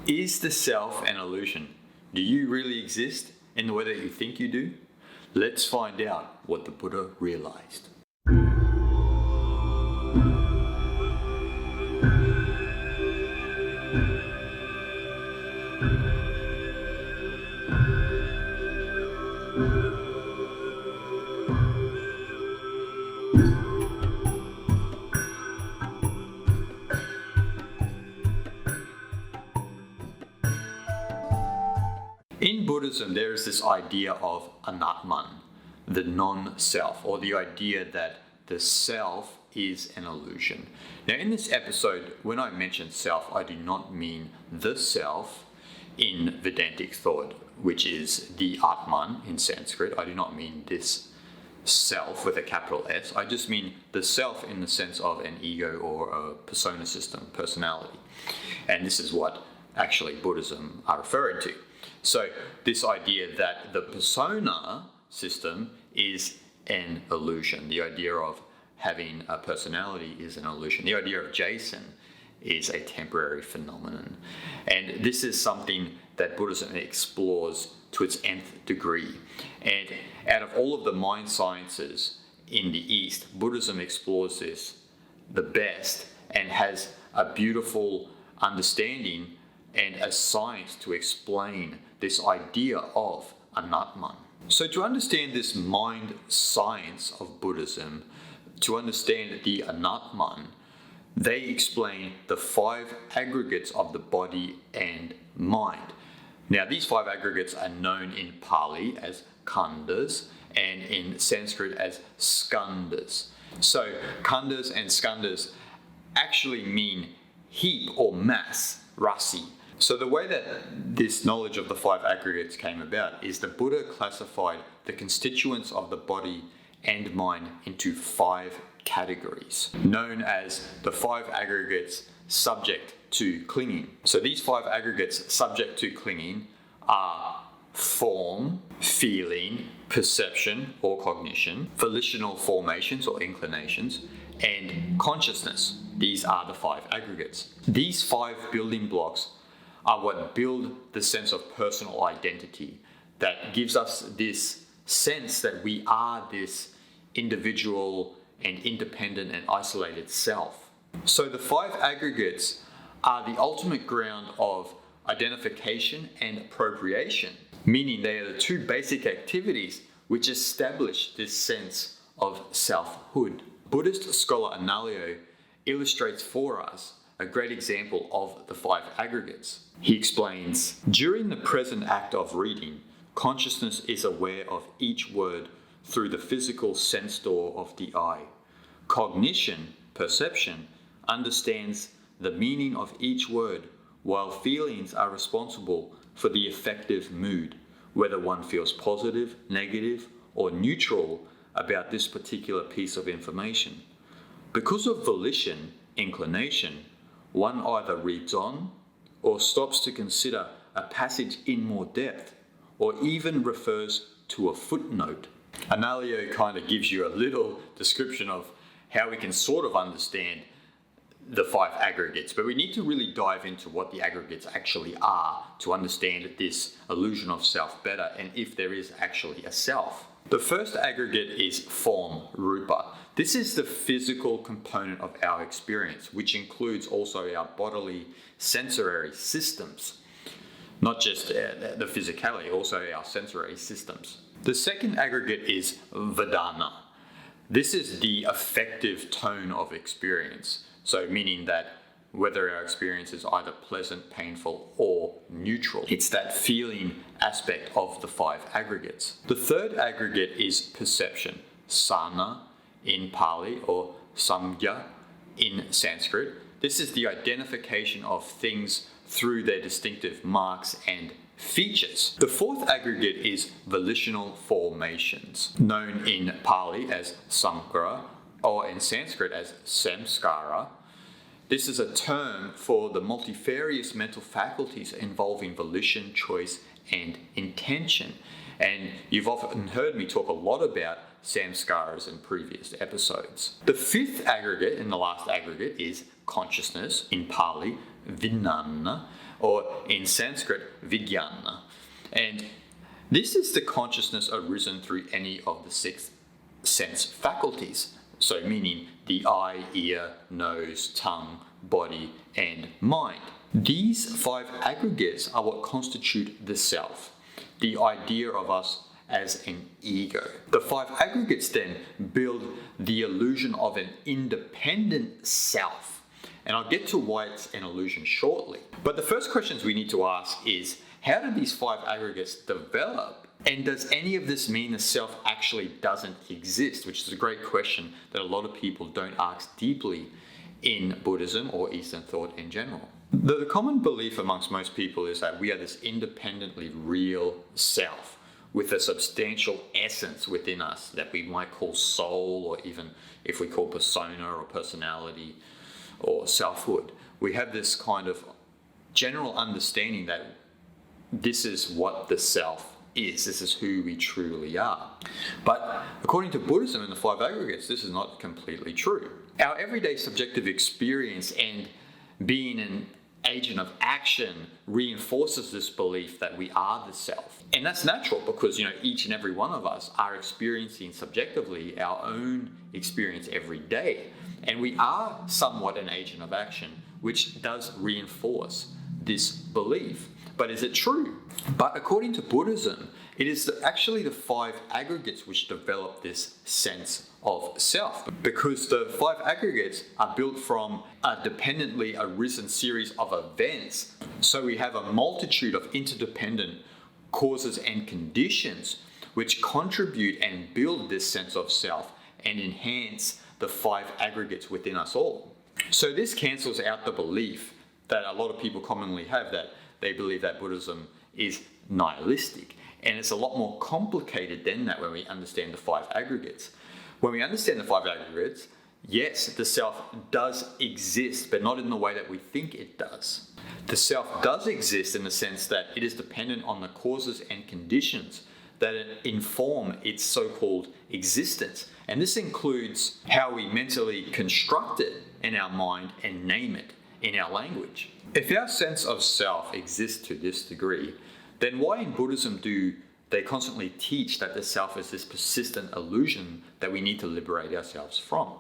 Is the self an illusion? Do you really exist in the way that you think you do? Let's find out what the Buddha realized. In Buddhism, there is this idea of anatman, the non-self, or the idea that the self is an illusion. Now, in this episode, when I mention self, I do not mean the self in Vedantic thought, which is the Atman in Sanskrit. I do not mean this self with a capital S. I just mean the self in the sense of an ego or a persona system, personality. And this is what actually Buddhism are referring to. So this idea that the persona system is an illusion, the idea of having a personality is an illusion, the idea of Jason is a temporary phenomenon. And this is something that Buddhism explores to its nth degree. And out of all of the mind sciences in the East, Buddhism explores this the best and has a beautiful understanding and a science to explain this idea of anatman. So to understand this mind science of Buddhism, to understand the anatman, they explain the 5 aggregates of the body and mind. Now, these 5 aggregates are known in Pali as Skandhas and in Sanskrit as Skandhas. So Skandhas and Skandhas actually mean heap or mass, rasi. So the way that this knowledge of the 5 aggregates came about is the Buddha classified the constituents of the body and mind into 5 categories, known as the 5 aggregates subject to clinging. So these 5 aggregates subject to clinging are form, feeling, perception or cognition, volitional formations or inclinations, and consciousness. These are the 5 aggregates. These 5 building blocks are what build the sense of personal identity that gives us this sense that we are this individual and independent and isolated self. So the 5 aggregates are the ultimate ground of identification and appropriation, meaning they are the 2 basic activities which establish this sense of selfhood. Buddhist scholar Analayo illustrates for us a great example of the 5 aggregates. He explains, during the present act of reading, consciousness is aware of each word through the physical sense door of the eye. Cognition, perception, understands the meaning of each word, while feelings are responsible for the affective mood, whether one feels positive, negative, or neutral about this particular piece of information. Because of volition, inclination, one either reads on or stops to consider a passage in more depth, or even refers to a footnote. Analayo kind of gives you a little description of how we can sort of understand the 5 aggregates, but we need to really dive into what the aggregates actually are to understand this illusion of self better and if there is actually a self. The first aggregate is form, rupa. This is the physical component of our experience, which includes also our bodily sensory systems. Not just the physicality, also our sensory systems. The second aggregate is vedana. This is the affective tone of experience. So meaning that whether our experience is either pleasant, painful, or neutral. It's that feeling aspect of the 5 aggregates. The third aggregate is perception, sana in Pali or samgya in Sanskrit. This is the identification of things through their distinctive marks and features. The fourth aggregate is volitional formations, known in Pali as samskara or in Sanskrit as samskara. This is a term for the multifarious mental faculties involving volition, choice, and intention. And you've often heard me talk a lot about samskaras in previous episodes. The fifth aggregate and the last aggregate is consciousness, in Pali, vijnana, or in Sanskrit, vijnana. And this is the consciousness arisen through any of the six sense faculties. So meaning the eye, ear, nose, tongue, body, and mind. These five aggregates are what constitute the self, the idea of us as an ego. The five aggregates then build the illusion of an independent self. And I'll get to why it's an illusion shortly. But the first questions we need to ask is, how did these five aggregates develop? And does any of this mean the self actually doesn't exist? Which is a great question that a lot of people don't ask deeply in Buddhism or Eastern thought in general. The common belief amongst most people is that we are this independently real self with a substantial essence within us that we might call soul, or even if we call persona or personality or selfhood. We have this kind of general understanding that this is what the self is. This is who we truly are. But according to Buddhism and the five aggregates, this is not completely true. Our everyday subjective experience and being an agent of action reinforces this belief that we are the self. And that's natural because, each and every one of us are experiencing subjectively our own experience every day. And we are somewhat an agent of action, which does reinforce this belief. But is it true? But according to Buddhism, it is actually the five aggregates which develop this sense of self, because the five aggregates are built from a dependently arisen series of events. So we have a multitude of interdependent causes and conditions which contribute and build this sense of self and enhance the five aggregates within us all. So this cancels out the belief that a lot of people commonly have, that they believe that Buddhism is nihilistic. And it's a lot more complicated than that when we understand the five aggregates. When we understand the five aggregates, yes, the self does exist, but not in the way that we think it does. The self does exist in the sense that it is dependent on the causes and conditions that inform its so-called existence. And this includes how we mentally construct it in our mind and name it in our language. If our sense of self exists to this degree, then why in Buddhism do they constantly teach that the self is this persistent illusion that we need to liberate ourselves from?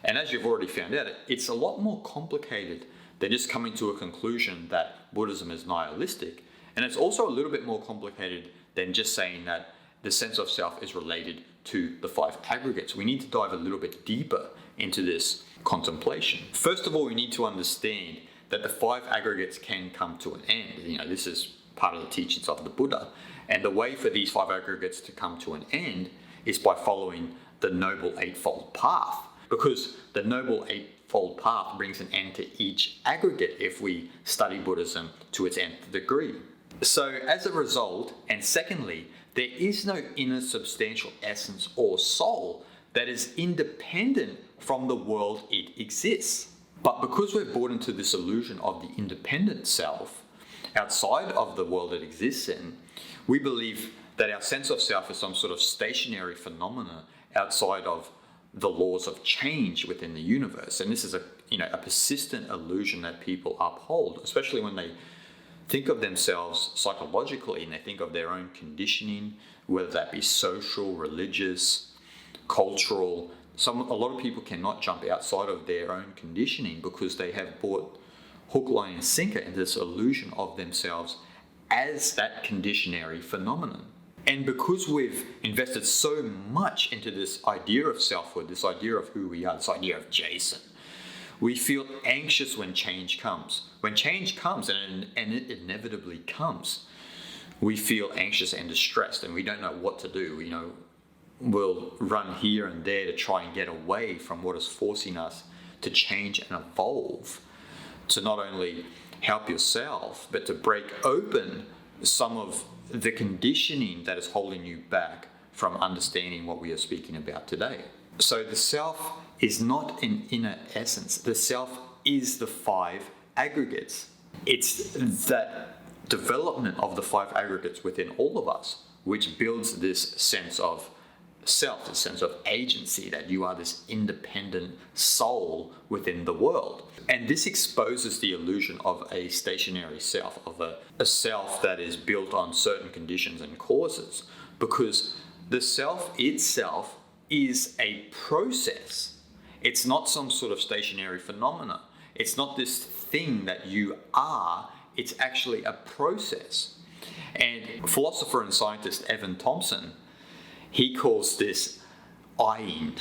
And as you've already found out, it's a lot more complicated than just coming to a conclusion that Buddhism is nihilistic. And it's also a little bit more complicated than just saying that the sense of self is related to the five aggregates. We need to dive a little bit deeper into this contemplation. First of all, we need to understand that the five aggregates can come to an end. This is part of the teachings of the Buddha. And the way for these five aggregates to come to an end is by following the Noble Eightfold Path. Because the Noble Eightfold Path brings an end to each aggregate if we study Buddhism to its nth degree. So as a result, and secondly, there is no inner substantial essence or soul that is independent from the world it exists. But because we're brought into this illusion of the independent self, outside of the world it exists in, we believe that our sense of self is some sort of stationary phenomena outside of the laws of change within the universe. And this is a persistent illusion that people uphold, especially when they think of themselves psychologically and they think of their own conditioning, whether that be social, religious, cultural. A lot of people cannot jump outside of their own conditioning because they have bought hook, line, and sinker into this illusion of themselves as that conditionary phenomenon. And because we've invested so much into this idea of selfhood, this idea of who we are, this idea of Jason, we feel anxious when change comes. When change comes, and it inevitably comes, we feel anxious and distressed, and we don't know what to do. We'll run here and there to try and get away from what is forcing us to change and evolve, to not only help yourself, but to break open some of the conditioning that is holding you back from understanding what we are speaking about today. So the self is not an inner essence. The self is the five aggregates. It's that development of the five aggregates within all of us which builds this sense of self, this sense of agency, that you are this independent soul within the world. And this exposes the illusion of a stationary self, of a self that is built on certain conditions and causes, because the self itself is a process. It's not some sort of stationary phenomena. It's not this thing that you are, it's actually a process. And philosopher and scientist Evan Thompson, he calls this I-ing.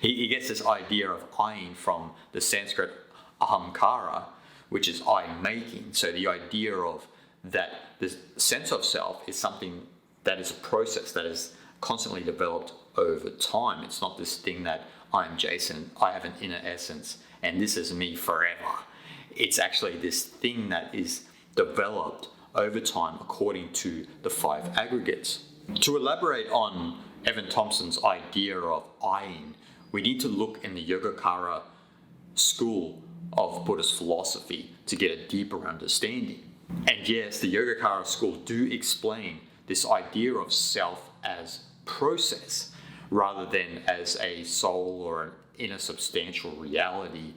he gets this idea of I-ing from the Sanskrit ahamkara, which is I-making. So the idea of that the sense of self is something that is a process that is constantly developed over time. It's not this thing that I'm Jason, I have an inner essence, and this is me forever. It's actually this thing that is developed over time according to the 5 aggregates. To elaborate on Evan Thompson's idea of I-ing, we need to look in the Yogacara school of Buddhist philosophy to get a deeper understanding. And yes, the Yogacara school do explain this idea of self as process rather than as a soul or an inner substantial reality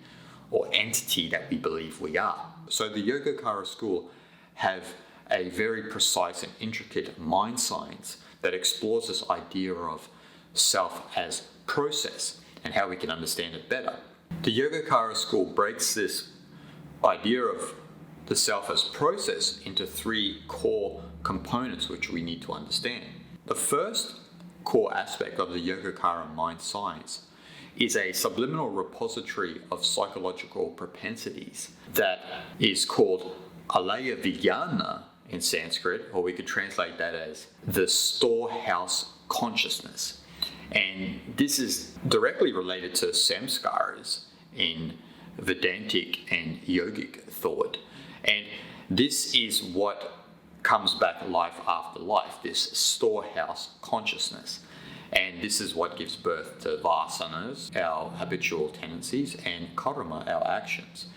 or entity that we believe we are. So the Yogacara school have a very precise and intricate mind science that explores this idea of self as process and how we can understand it better. The Yogacara school breaks this idea of the self as process into 3 core components which we need to understand. The first core aspect of the Yogacara mind science is a subliminal repository of psychological propensities that is called alaya vijnana in Sanskrit, or we could translate that as the storehouse consciousness. And this is directly related to samskaras in Vedantic and yogic thought. And this is what comes back life after life, this storehouse consciousness. And this is what gives birth to vasanas, our habitual tendencies, and karma, our actions.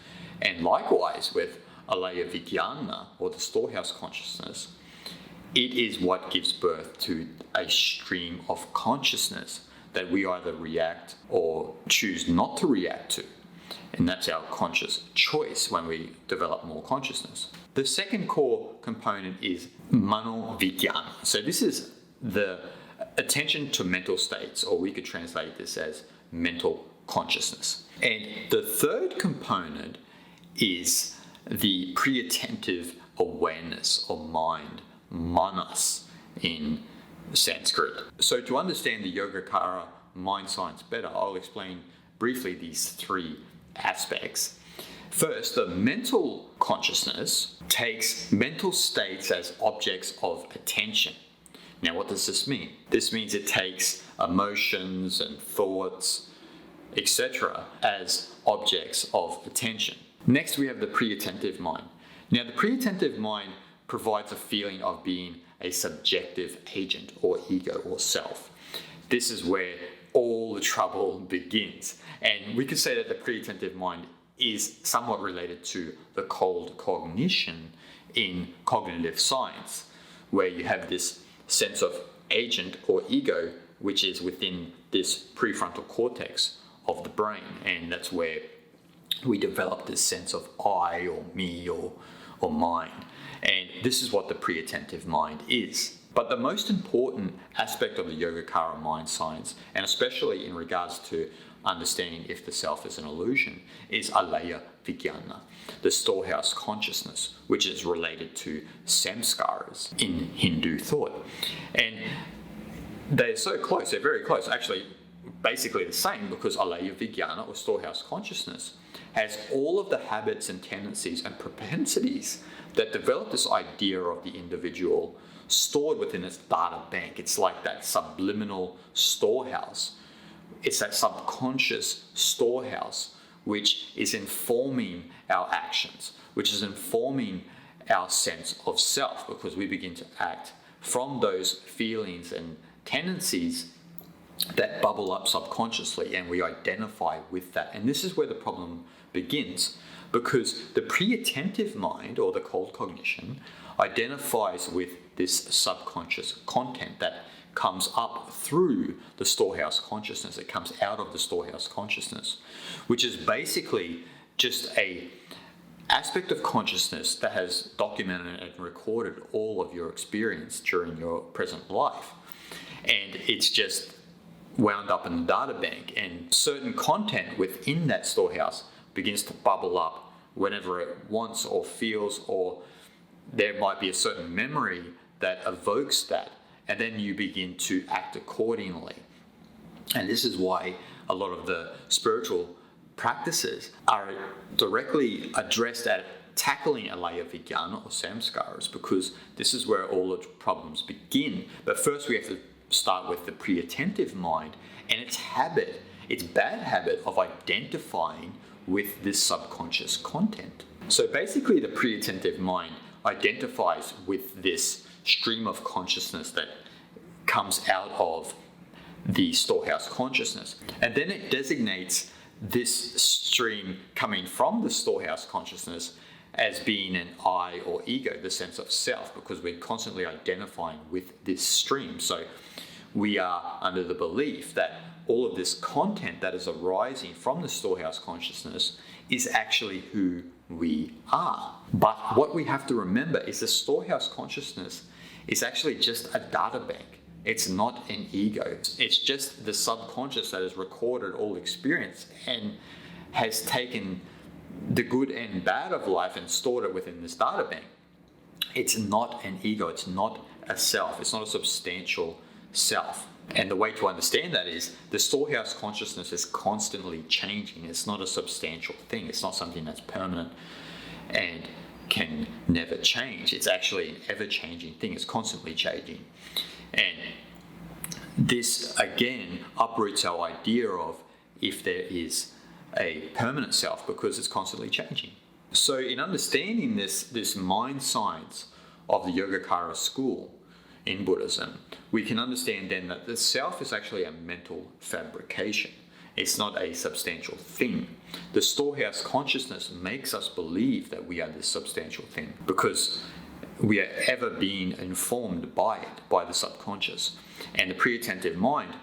And likewise with alaya vijnana, or the storehouse consciousness, it is what gives birth to a stream of consciousness that we either react or choose not to react to. And that's our conscious choice when we develop more consciousness. The second core component is mano vijnana. So this is the attention to mental states, or we could translate this as mental consciousness. And the third component is the pre-attentive awareness or mind, manas in Sanskrit. So to understand the Yogacara mind science better, I'll explain briefly these 3 aspects. First, the mental consciousness takes mental states as objects of attention. Now, what does this mean? This means it takes emotions and thoughts, etc., as objects of attention. Next, we have the pre-attentive mind. Now, the pre-attentive mind provides a feeling of being a subjective agent or ego or self. This is where all the trouble begins. And we could say that the pre-attentive mind is somewhat related to the cold cognition in cognitive science, where you have this sense of agent or ego, which is within this prefrontal cortex of the brain. And that's where we develop this sense of I or me or mine. And this is what the pre-attentive mind is. But the most important aspect of the Yogacara mind science, and especially in regards to understanding if the self is an illusion, is alaya vijnana, the storehouse consciousness, which is related to samskaras in Hindu thought. And they're so close, they're very close, actually basically the same, because alaya vijnana, or storehouse consciousness, has all of the habits and tendencies and propensities that develop this idea of the individual stored within its data bank. It's like that subliminal storehouse. It's that subconscious storehouse which is informing our actions, which is informing our sense of self, because we begin to act from those feelings and tendencies that bubble up subconsciously, and we identify with that. And this is where the problem begins, because the pre-attentive mind, or the cold cognition, identifies with this subconscious content that comes up through the storehouse consciousness. It comes out of the storehouse consciousness, which is basically just a aspect of consciousness that has documented and recorded all of your experience during your present life. And it's just wound up in the data bank, and certain content within that storehouse begins to bubble up whenever it wants or feels, or there might be a certain memory that evokes that, and then you begin to act accordingly. And this is why a lot of the spiritual practices are directly addressed at tackling a layer of vijnana or samskaras, because this is where all the problems begin. But first we have to start with the pre-attentive mind and its habit, its bad habit of identifying with this subconscious content. So basically the pre-attentive mind identifies with this stream of consciousness that comes out of the storehouse consciousness. And then it designates this stream coming from the storehouse consciousness as being an I or ego, the sense of self, because we're constantly identifying with this stream. So we are under the belief that all of this content that is arising from the storehouse consciousness is actually who we are. But what we have to remember is the storehouse consciousness is actually just a data bank. It's not an ego. It's just the subconscious that has recorded all experience and has taken the good and bad of life and stored it within this data bank. It's not an ego. It's not a self. It's not a substantial self. And the way to understand that is the storehouse consciousness is constantly changing. It's not a substantial thing. It's not something that's permanent and can never change. It's actually an ever-changing thing. It's constantly changing. And this, again, uproots our idea of if there is a permanent self, because it's constantly changing. So in understanding this mind science of the Yogacara school in Buddhism, we can understand then that the self is actually a mental fabrication. It's not a substantial thing. The storehouse consciousness makes us believe that we are this substantial thing because we are ever being informed by it, by the subconscious. And the pre-attentive mind,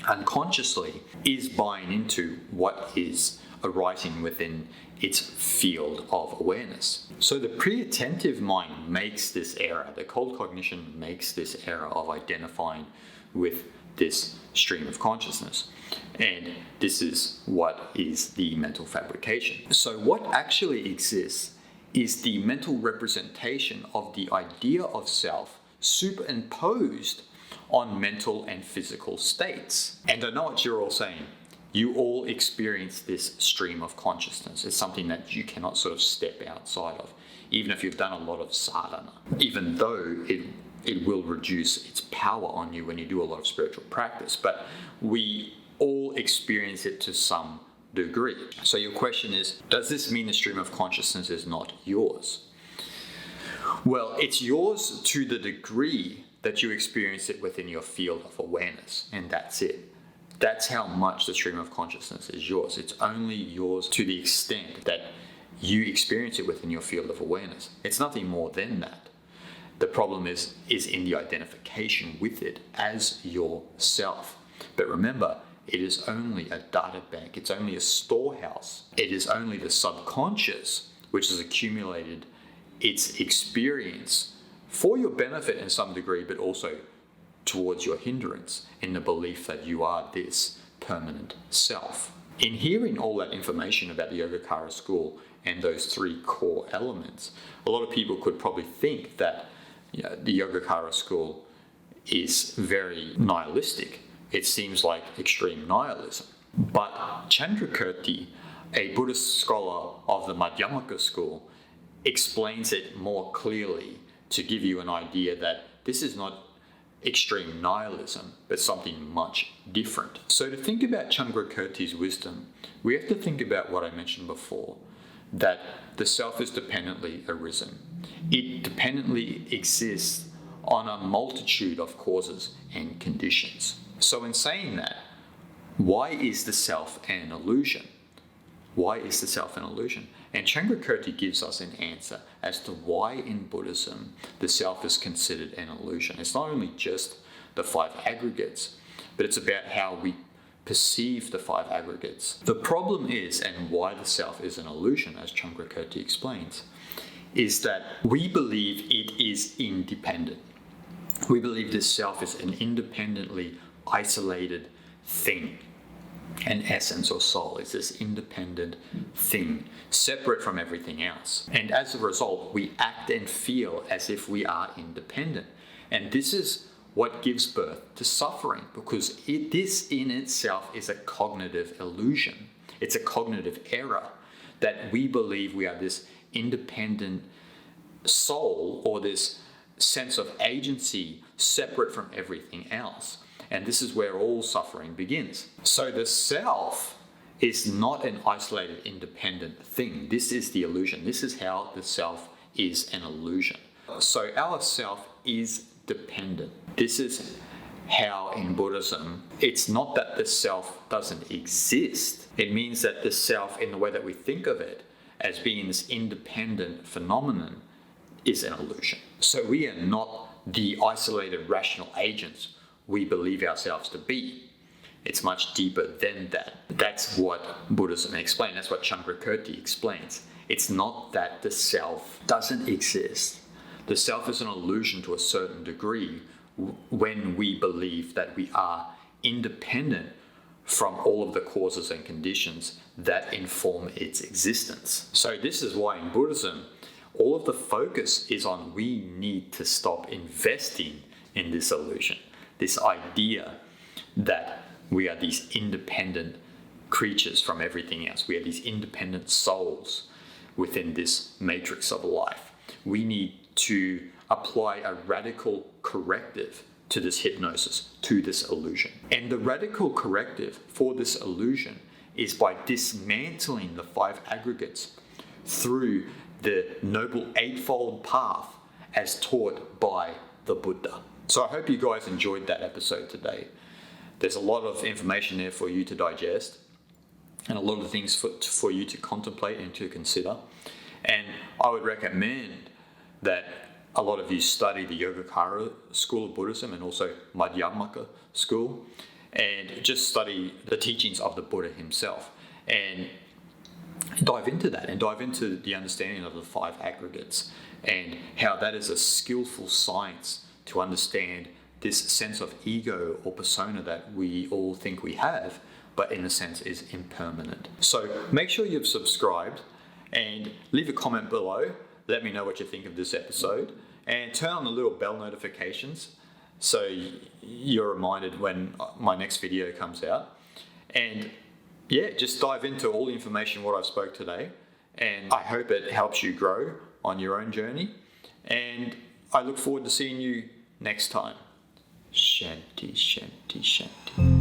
unconsciously, is buying into what is arising within its field of awareness. So the pre-attentive mind makes this error. The cold cognition makes this error of identifying with this stream of consciousness. And this is what is the mental fabrication. So what actually exists is the mental representation of the idea of self superimposed on mental and physical states. And I know what you're all saying. You all experience this stream of consciousness. It's something that you cannot sort of step outside of, even if you've done a lot of sadhana, even though it will reduce its power on you when you do a lot of spiritual practice. But we all experience it to some degree. So your question is, does this mean the stream of consciousness is not yours? Well, it's yours to the degree that you experience it within your field of awareness, and that's it. That's how much the stream of consciousness is yours. It's only yours to the extent that you experience it within your field of awareness. It's nothing more than that. The problem is in the identification with it as yourself. But remember, it is only a data bank. It's only a storehouse. It is only the subconscious which has accumulated its experience for your benefit in some degree, but also towards your hindrance in the belief that you are this permanent self. In hearing all that information about the Yogacara school and those three core elements, a lot of people could probably think that the Yogacara school is very nihilistic. It seems like extreme nihilism. But Chandrakirti, a Buddhist scholar of the Madhyamaka school, explains it more clearly to give you an idea that this is not extreme nihilism, but something much different. So to think about Chandrakirti's wisdom, we have to think about what I mentioned before, that the self is dependently arisen. It dependently exists on a multitude of causes and conditions. So in saying that, why is the self an illusion? Why is the self an illusion? And Chandrakirti gives us an answer as to why in Buddhism the self is considered an illusion. It's not only just the 5 aggregates, but it's about how we perceive the 5 aggregates. The problem is, and why the self is an illusion, as Chandrakirti explains, is that we believe it is independent. We believe this self is an independently isolated thing. An essence or soul is this independent thing, separate from everything else. And as a result, we act and feel as if we are independent. And this is what gives birth to suffering, because this in itself is a cognitive illusion. It's a cognitive error that we believe we are this independent soul or this sense of agency separate from everything else. And this is where all suffering begins. So the self is not an isolated, independent thing. This is the illusion. This is how the self is an illusion. So our self is dependent. This is how in Buddhism, it's not that the self doesn't exist. It means that the self, in the way that we think of it, as being this independent phenomenon, is an illusion. So we are not the isolated rational agents we believe ourselves to be. It's much deeper than that. That's what Buddhism explains. That's what Chandrakirti explains. It's not that the self doesn't exist. The self is an illusion to a certain degree when we believe that we are independent from all of the causes and conditions that inform its existence. So this is why in Buddhism, all of the focus is on we need to stop investing in this illusion. This idea that we are these independent creatures from everything else. We are these independent souls within this matrix of life. We need to apply a radical corrective to this hypnosis, to this illusion. And the radical corrective for this illusion is by dismantling the 5 aggregates through the Noble Eightfold Path as taught by the Buddha. So I hope you guys enjoyed that episode today. There's a lot of information there for you to digest and a lot of things for you to contemplate and to consider. And I would recommend that a lot of you study the Yogacara school of Buddhism and also Madhyamaka school, and just study the teachings of the Buddha himself and dive into that and dive into the understanding of the 5 aggregates and how that is a skillful science to understand this sense of ego or persona that we all think we have, but in a sense is impermanent. So make sure you've subscribed and leave a comment below. Let me know what you think of this episode and turn on the little bell notifications so you're reminded when my next video comes out. And yeah, just dive into all the information what I've spoke today, and I hope it helps you grow on your own journey, and I look forward to seeing you next time. Shanti, shanti, shanti.